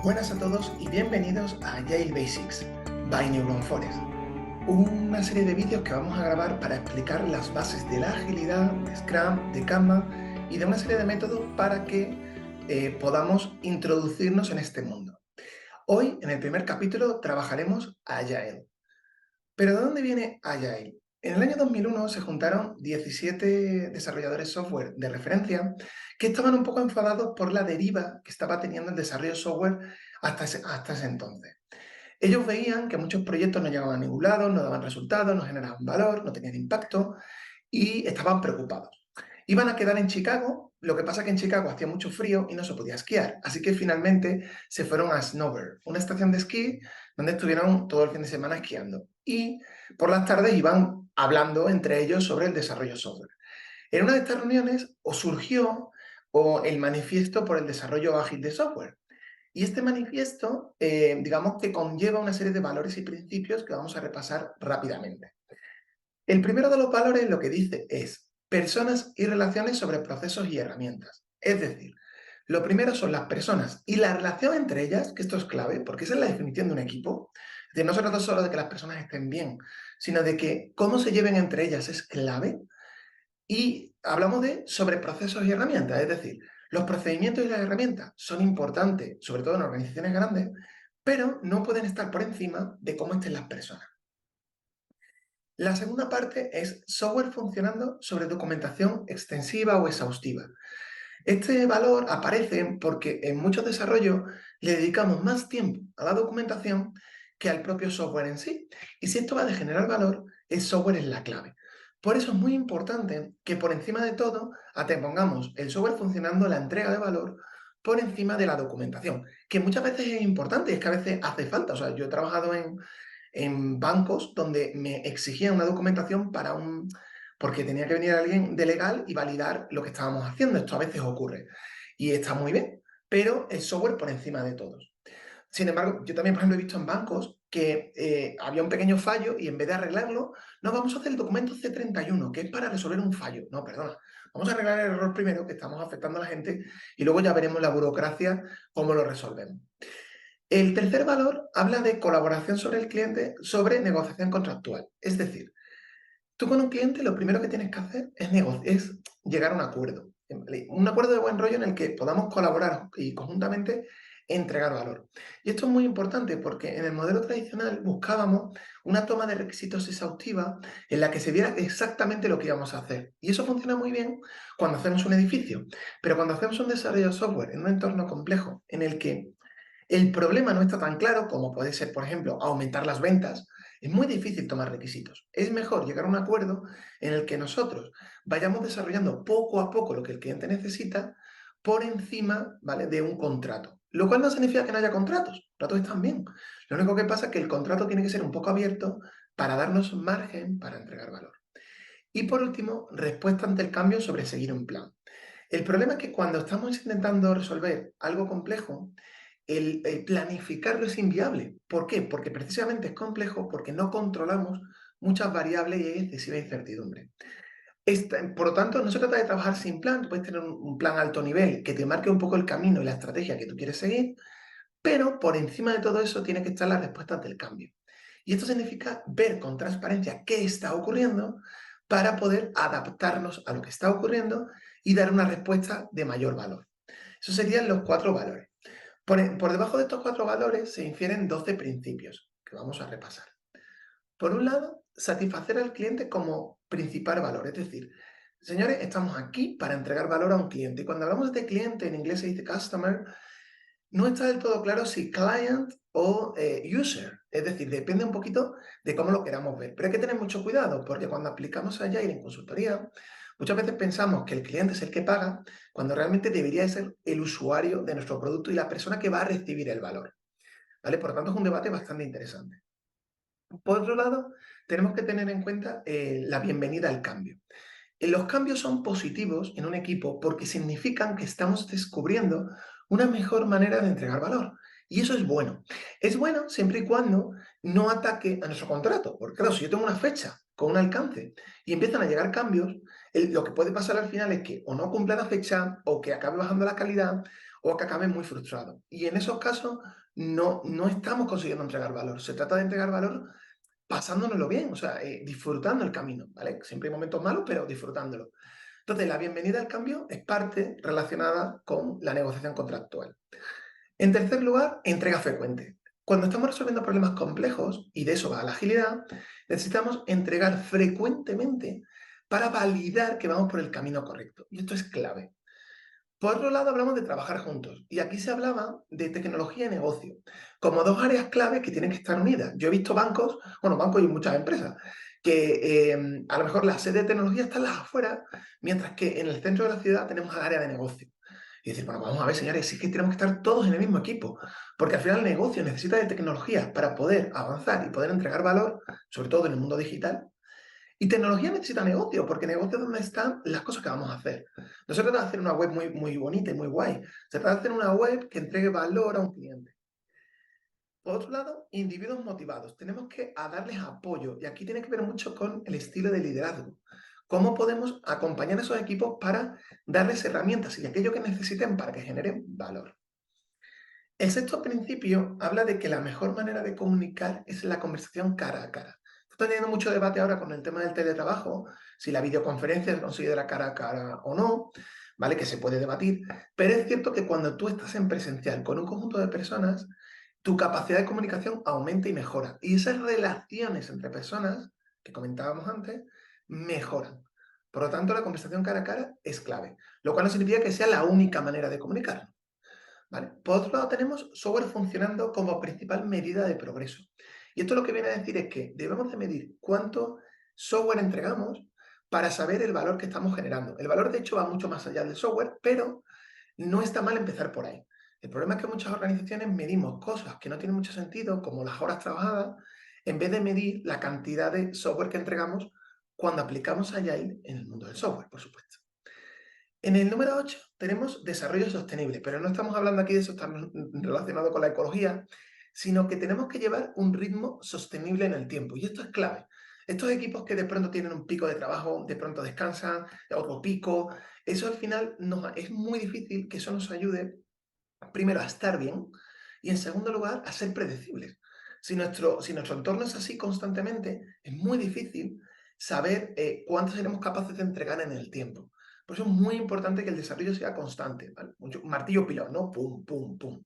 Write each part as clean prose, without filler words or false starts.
Buenas a todos y bienvenidos a Agile Basics by Neuron Forest, una serie de vídeos que vamos a grabar para explicar las bases de la agilidad, de Scrum, de Kanban y de una serie de métodos para que podamos introducirnos en este mundo. Hoy, en el primer capítulo, trabajaremos Agile. ¿Pero de dónde viene Agile? En el año 2001 se juntaron 17 desarrolladores software de referencia que estaban un poco enfadados por la deriva que estaba teniendo el desarrollo software hasta ese entonces. Ellos veían que muchos proyectos no llegaban a ningún lado, no daban resultados, no generaban valor, no tenían impacto y estaban preocupados. Iban a quedar en Chicago, lo que pasa que en Chicago hacía mucho frío y no se podía esquiar, así que finalmente se fueron a Snowbird, una estación de esquí donde estuvieron todo el fin de semana esquiando. Y por las tardes iban hablando entre ellos sobre el desarrollo software. En una de estas reuniones surgió el manifiesto por el desarrollo ágil de software. Y este manifiesto, digamos que conlleva una serie de valores y principios que vamos a repasar rápidamente. El primero de los valores lo que dice es personas y relaciones sobre procesos y herramientas. Es decir, lo primero son las personas y la relación entre ellas, que esto es clave, porque esa es la definición de un equipo. Es decir, no se trata solo de que las personas estén bien, sino de que cómo se lleven entre ellas es clave. Y hablamos de sobre procesos y herramientas, es decir, los procedimientos y las herramientas son importantes, sobre todo en organizaciones grandes, pero no pueden estar por encima de cómo estén las personas. La segunda parte es software funcionando sobre documentación extensiva o exhaustiva. Este valor aparece porque en muchos desarrollos le dedicamos más tiempo a la documentación que al propio software en sí. Y si esto va a generar valor, el software es la clave. Por eso es muy importante que por encima de todo antepongamos el software funcionando, la entrega de valor, por encima de la documentación, que muchas veces es importante, es que a veces hace falta. O sea, yo he trabajado en bancos donde me exigían una documentación porque tenía que venir alguien de legal y validar lo que estábamos haciendo. Esto a veces ocurre y está muy bien, pero el software por encima de todos. Sin embargo, yo también, por ejemplo, he visto en bancos que había un pequeño fallo y en vez de arreglarlo, no, vamos a hacer el documento C31, que es para resolver un fallo. No, perdona, vamos a arreglar el error primero, que estamos afectando a la gente, y luego ya veremos la burocracia, cómo lo resolvemos. El tercer valor habla de colaboración sobre el cliente, sobre negociación contractual. Es decir, tú con un cliente lo primero que tienes que hacer es llegar a un acuerdo. Un acuerdo de buen rollo en el que podamos colaborar y conjuntamente entregar valor. Y esto es muy importante porque en el modelo tradicional buscábamos una toma de requisitos exhaustiva en la que se viera exactamente lo que íbamos a hacer. Y eso funciona muy bien cuando hacemos un edificio. Pero cuando hacemos un desarrollo de software en un entorno complejo en el que el problema no está tan claro como puede ser, por ejemplo, aumentar las ventas. Es muy difícil tomar requisitos. Es mejor llegar a un acuerdo en el que nosotros vayamos desarrollando poco a poco lo que el cliente necesita por encima, ¿vale?, de un contrato. Lo cual no significa que no haya contratos. Los contratos están bien. Lo único que pasa es que el contrato tiene que ser un poco abierto para darnos margen para entregar valor. Y por último, respuesta ante el cambio sobre seguir un plan. El problema es que cuando estamos intentando resolver algo complejo, el planificarlo es inviable. ¿Por qué? Porque precisamente es complejo porque no controlamos muchas variables y hay excesiva incertidumbre. Por lo tanto, no se trata de trabajar sin plan. Tú puedes tener un plan a alto nivel que te marque un poco el camino y la estrategia que tú quieres seguir, pero por encima de todo eso tiene que estar la respuesta ante el cambio. Y esto significa ver con transparencia qué está ocurriendo para poder adaptarnos a lo que está ocurriendo y dar una respuesta de mayor valor. Esos serían los 4 valores. Por debajo de estos 4 valores se infieren 12 principios que vamos a repasar. Por un lado, satisfacer al cliente como principal valor, es decir, señores, estamos aquí para entregar valor a un cliente. Y cuando hablamos de cliente, en inglés se dice customer, no está del todo claro si client o user, es decir, depende un poquito de cómo lo queramos ver. Pero hay que tener mucho cuidado porque cuando aplicamos Agile en consultoría, muchas veces pensamos que el cliente es el que paga, cuando realmente debería ser el usuario de nuestro producto y la persona que va a recibir el valor, ¿vale? Por lo tanto, es un debate bastante interesante. Por otro lado, tenemos que tener en cuenta la bienvenida al cambio. Los cambios son positivos en un equipo porque significan que estamos descubriendo una mejor manera de entregar valor. Y eso es bueno. Es bueno siempre y cuando no ataque a nuestro contrato. Porque claro, si yo tengo una fecha con un alcance y empiezan a llegar cambios, lo que puede pasar al final es que o no cumpla la fecha o que acabe bajando la calidad o que acabe muy frustrado. Y en esos casos no estamos consiguiendo entregar valor. Se trata de entregar valor pasándonoslo bien, o sea, disfrutando el camino, ¿vale? Siempre hay momentos malos, pero disfrutándolo. Entonces, la bienvenida al cambio es parte relacionada con la negociación contractual. En tercer lugar, entrega frecuente. Cuando estamos resolviendo problemas complejos, y de eso va la agilidad, necesitamos entregar frecuentemente para validar que vamos por el camino correcto. Y esto es clave. Por otro lado, hablamos de trabajar juntos. Y aquí se hablaba de tecnología y negocio, como dos áreas clave que tienen que estar unidas. Yo he visto bancos, bueno, bancos y muchas empresas, que a lo mejor la sede de tecnología está en las afueras, mientras que en el centro de la ciudad tenemos el área de negocio. Y decir, bueno, vamos a ver, señores, sí que tenemos que estar todos en el mismo equipo, porque al final el negocio necesita de tecnología para poder avanzar y poder entregar valor, sobre todo en el mundo digital, y tecnología necesita negocio, porque negocio es donde están las cosas que vamos a hacer. No se trata de hacer una web muy bonita y muy guay. Se trata de hacer una web que entregue valor a un cliente. Por otro lado, individuos motivados. Tenemos que darles apoyo. Y aquí tiene que ver mucho con el estilo de liderazgo. ¿Cómo podemos acompañar a esos equipos para darles herramientas y aquello que necesiten para que generen valor? El sexto principio habla de que la mejor manera de comunicar es la conversación cara a cara. Está teniendo mucho debate ahora con el tema del teletrabajo, si la videoconferencia se considera cara a cara o no, ¿vale? Que se puede debatir, pero es cierto que cuando tú estás en presencial con un conjunto de personas, tu capacidad de comunicación aumenta y mejora. Y esas relaciones entre personas, que comentábamos antes, mejoran. Por lo tanto, la conversación cara a cara es clave, lo cual no significa que sea la única manera de comunicar. ¿Vale? Por otro lado, tenemos software funcionando como principal medida de progreso. Y esto lo que viene a decir es que debemos de medir cuánto software entregamos para saber el valor que estamos generando. El valor, de hecho, va mucho más allá del software, pero no está mal empezar por ahí. El problema es que muchas organizaciones medimos cosas que no tienen mucho sentido, como las horas trabajadas, en vez de medir la cantidad de software que entregamos cuando aplicamos Agile en el mundo del software, por supuesto. En el número 8 tenemos desarrollo sostenible, pero no estamos hablando aquí de eso tan relacionado con la ecología, sino que tenemos que llevar un ritmo sostenible en el tiempo. Y esto es clave. Estos equipos que de pronto tienen un pico de trabajo, de pronto descansan, otro pico, eso al final es muy difícil que eso nos ayude, primero, a estar bien y en segundo lugar, a ser predecibles. Si nuestro entorno es así constantemente, es muy difícil saber cuánto seremos capaces de entregar en el tiempo. Por eso es muy importante que el desarrollo sea constante, ¿vale? Martillo pilón, ¿no? Pum, pum, pum.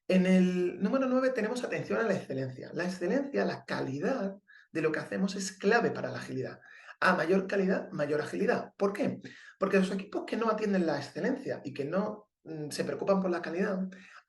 En el número 9 tenemos atención a la excelencia. La excelencia, la calidad de lo que hacemos es clave para la agilidad. A mayor calidad, mayor agilidad. ¿Por qué? Porque los equipos que no atienden la excelencia y que no se preocupan por la calidad,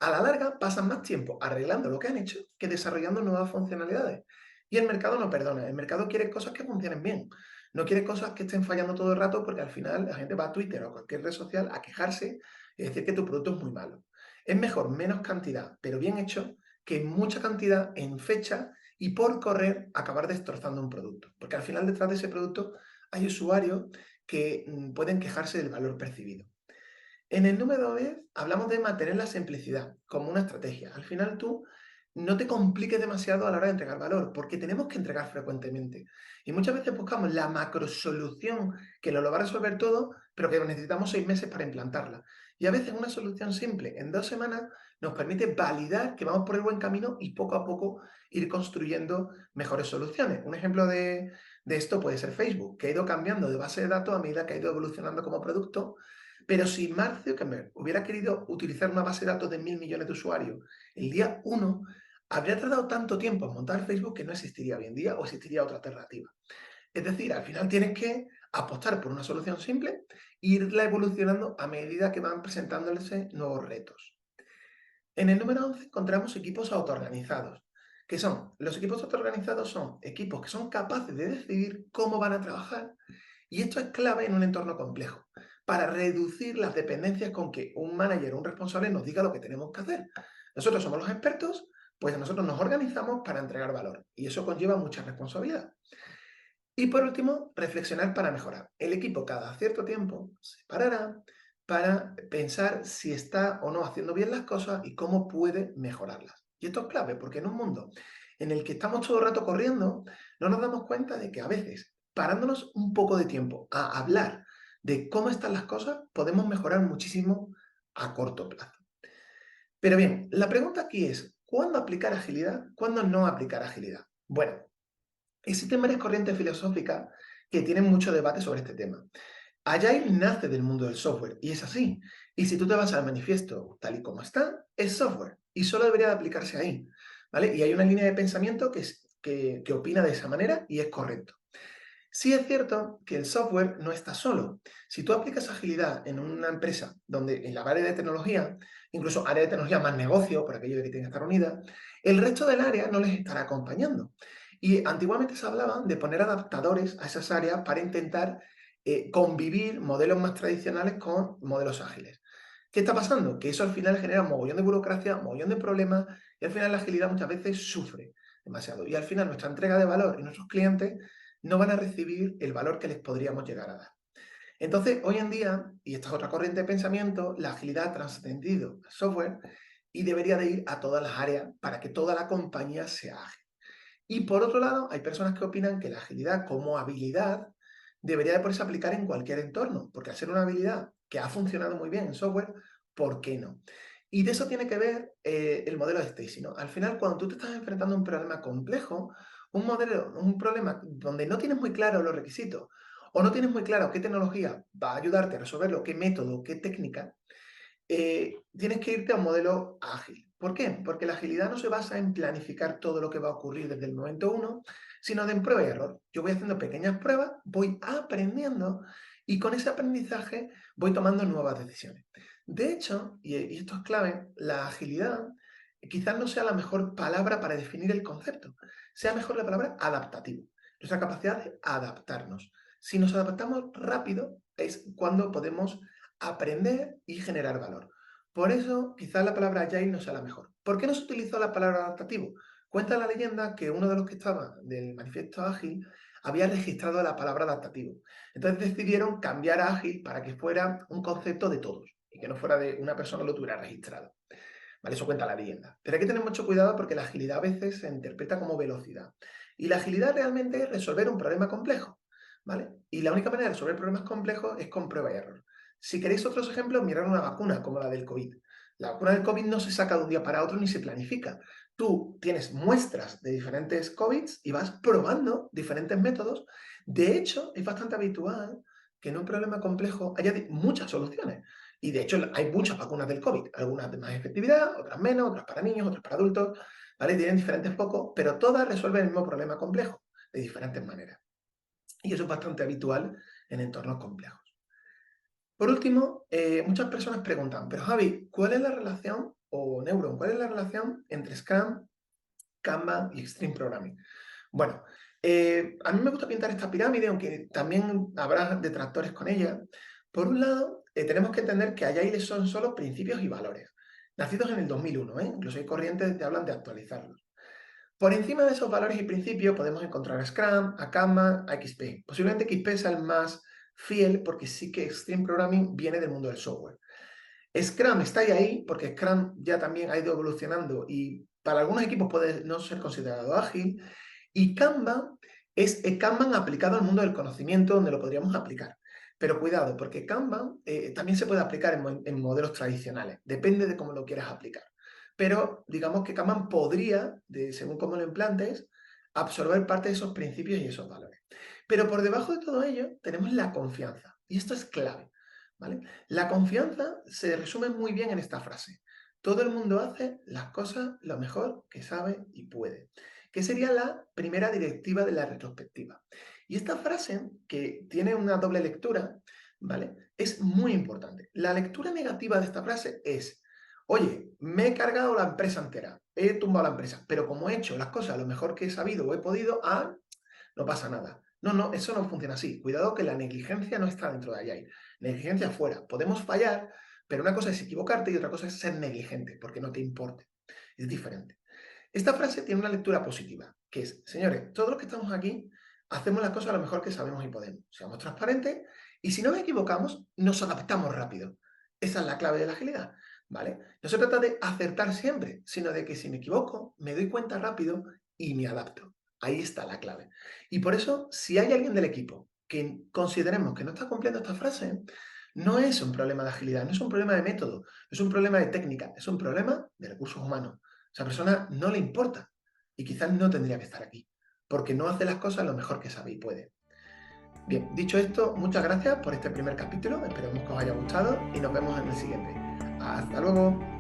a la larga pasan más tiempo arreglando lo que han hecho que desarrollando nuevas funcionalidades. Y el mercado no perdona, el mercado quiere cosas que funcionen bien, no quiere cosas que estén fallando todo el rato porque al final la gente va a Twitter o a cualquier red social a quejarse y decir que tu producto es muy malo. Es mejor menos cantidad, pero bien hecho, que mucha cantidad en fecha y por correr acabar destrozando un producto. Porque al final detrás de ese producto hay usuarios que pueden quejarse del valor percibido. En el número 10 hablamos de mantener la simplicidad como una estrategia. Al final tú no te compliques demasiado a la hora de entregar valor, porque tenemos que entregar frecuentemente. Y muchas veces buscamos la macro solución que nos lo va a resolver todo, pero que necesitamos 6 meses para implantarla. Y a veces una solución simple en 2 semanas nos permite validar que vamos por el buen camino y poco a poco ir construyendo mejores soluciones. Un ejemplo de esto puede ser Facebook, que ha ido cambiando de base de datos a medida que ha ido evolucionando como producto, pero si Mark Zuckerberg hubiera querido utilizar una base de datos de 1.000 millones de usuarios el día 1, habría tardado tanto tiempo en montar Facebook que no existiría hoy en día o existiría otra alternativa. Es decir, al final tienes que apostar por una solución simple e irla evolucionando a medida que van presentándose nuevos retos. En el número 11 encontramos equipos autoorganizados. ¿Qué son? Los equipos autoorganizados son equipos que son capaces de decidir cómo van a trabajar, y esto es clave en un entorno complejo, para reducir las dependencias con que un manager o un responsable nos diga lo que tenemos que hacer. Nosotros somos los expertos, pues nosotros nos organizamos para entregar valor y eso conlleva mucha responsabilidad. Y por último, reflexionar para mejorar. El equipo cada cierto tiempo se parará para pensar si está o no haciendo bien las cosas y cómo puede mejorarlas. Y esto es clave porque en un mundo en el que estamos todo el rato corriendo, no nos damos cuenta de que a veces, parándonos un poco de tiempo a hablar de cómo están las cosas, podemos mejorar muchísimo a corto plazo. Pero bien, la pregunta aquí es, ¿cuándo aplicar agilidad? ¿Cuándo no aplicar agilidad? Bueno, existen varias corrientes filosóficas que tienen mucho debate sobre este tema. Agile nace del mundo del software y es así. Y si tú te vas al manifiesto tal y como está, es software y solo debería de aplicarse ahí, ¿vale? Y hay una línea de pensamiento que opina de esa manera y es correcto. Sí es cierto que el software no está solo. Si tú aplicas agilidad en una empresa donde en la área de tecnología, incluso área de tecnología más negocio, por aquello de que tiene que estar unida, el resto del área no les estará acompañando. Y antiguamente se hablaba de poner adaptadores a esas áreas para intentar convivir modelos más tradicionales con modelos ágiles. ¿Qué está pasando? Que eso al final genera un mogollón de burocracia, un mogollón de problemas y al final la agilidad muchas veces sufre demasiado. Y al final nuestra entrega de valor y nuestros clientes no van a recibir el valor que les podríamos llegar a dar. Entonces, hoy en día, y esta es otra corriente de pensamiento, la agilidad ha trascendido al software y debería de ir a todas las áreas para que toda la compañía sea ágil. Y por otro lado, hay personas que opinan que la agilidad como habilidad debería de poderse aplicar en cualquier entorno, porque al ser una habilidad que ha funcionado muy bien en software, ¿por qué no? Y de eso tiene que ver el modelo de Stacy, ¿no? Al final, cuando tú te estás enfrentando a un problema complejo, un problema donde no tienes muy claro los requisitos o no tienes muy claro qué tecnología va a ayudarte a resolverlo, qué método, qué técnica, tienes que irte a un modelo ágil. ¿Por qué? Porque la agilidad no se basa en planificar todo lo que va a ocurrir desde el momento uno, sino de en prueba y error. Yo voy haciendo pequeñas pruebas, voy aprendiendo y con ese aprendizaje voy tomando nuevas decisiones. De hecho, y esto es clave, la agilidad quizás no sea la mejor palabra para definir el concepto, sea mejor la palabra adaptativo, nuestra capacidad de adaptarnos. Si nos adaptamos rápido es cuando podemos aprender y generar valor. Por eso, quizás la palabra agile no sea la mejor. ¿Por qué no se utilizó la palabra adaptativo? Cuenta la leyenda que uno de los que estaba del manifiesto ágil había registrado la palabra adaptativo. Entonces decidieron cambiar a ágil para que fuera un concepto de todos y que no fuera de una persona que lo tuviera registrado. ¿Vale? Eso cuenta la leyenda. Pero hay que tener mucho cuidado porque la agilidad a veces se interpreta como velocidad. Y la agilidad realmente es resolver un problema complejo. ¿Vale? Y la única manera de resolver problemas complejos es con prueba y error. Si queréis otros ejemplos, mirad una vacuna como la del COVID. La vacuna del COVID no se saca de un día para otro ni se planifica. Tú tienes muestras de diferentes COVIDs y vas probando diferentes métodos. De hecho, es bastante habitual que en un problema complejo haya muchas soluciones. Y de hecho hay muchas vacunas del COVID, algunas de más efectividad, otras menos, otras para niños, otras para adultos, ¿vale? Tienen diferentes focos, pero todas resuelven el mismo problema complejo de diferentes maneras. Y eso es bastante habitual en entornos complejos. Por último, muchas personas preguntan, pero Javi, ¿cuál es la relación, o Neuron, cuál es la relación entre Scrum, Kanban y Extreme Programming? Bueno, a mí me gusta pintar esta pirámide, aunque también habrá detractores con ella. Por un lado, tenemos que entender que Agile son solo principios y valores, nacidos en el 2001, incluso hay corrientes que hablan de actualizarlos. Por encima de esos valores y principios podemos encontrar a Scrum, a Kanban, a XP. Posiblemente XP sea el más fiel porque sí que Extreme Programming viene del mundo del software. Scrum está ahí porque Scrum ya también ha ido evolucionando y para algunos equipos puede no ser considerado ágil. Y Kanban es el Kanban aplicado al mundo del conocimiento donde lo podríamos aplicar. Pero cuidado, porque Kanban también se puede aplicar en modelos tradicionales. Depende de cómo lo quieras aplicar. Pero digamos que Kanban podría, según cómo lo implantes, absorber parte de esos principios y esos valores. Pero por debajo de todo ello tenemos la confianza. Y esto es clave. ¿Vale? La confianza se resume muy bien en esta frase. Todo el mundo hace las cosas lo mejor que sabe y puede, que sería la primera directiva de la retrospectiva. Y esta frase, que tiene una doble lectura, ¿vale? Es muy importante. La lectura negativa de esta frase es, oye, me he cargado la empresa entera, he tumbado la empresa, pero como he hecho las cosas lo mejor que he sabido o he podido, no pasa nada. No, no, eso no funciona así. Cuidado que la negligencia no está dentro de Agile. Negligencia fuera. Podemos fallar, pero una cosa es equivocarte y otra cosa es ser negligente, porque no te importe. Es diferente. Esta frase tiene una lectura positiva, que es, señores, todos los que estamos aquí hacemos las cosas lo mejor que sabemos y podemos. Seamos transparentes y si nos equivocamos, nos adaptamos rápido. Esa es la clave de la agilidad, ¿vale? No se trata de acertar siempre, sino de que si me equivoco, me doy cuenta rápido y me adapto. Ahí está la clave. Y por eso, si hay alguien del equipo que consideremos que no está cumpliendo esta frase, No es un problema de agilidad, no es un problema de método, es un problema de técnica, es un problema de recursos humanos. Esa persona no le importa y quizás no tendría que estar aquí, porque no hace las cosas lo mejor que sabe y puede. Bien, dicho esto, muchas gracias por este primer capítulo, esperemos que os haya gustado y nos vemos en el siguiente. Hasta luego.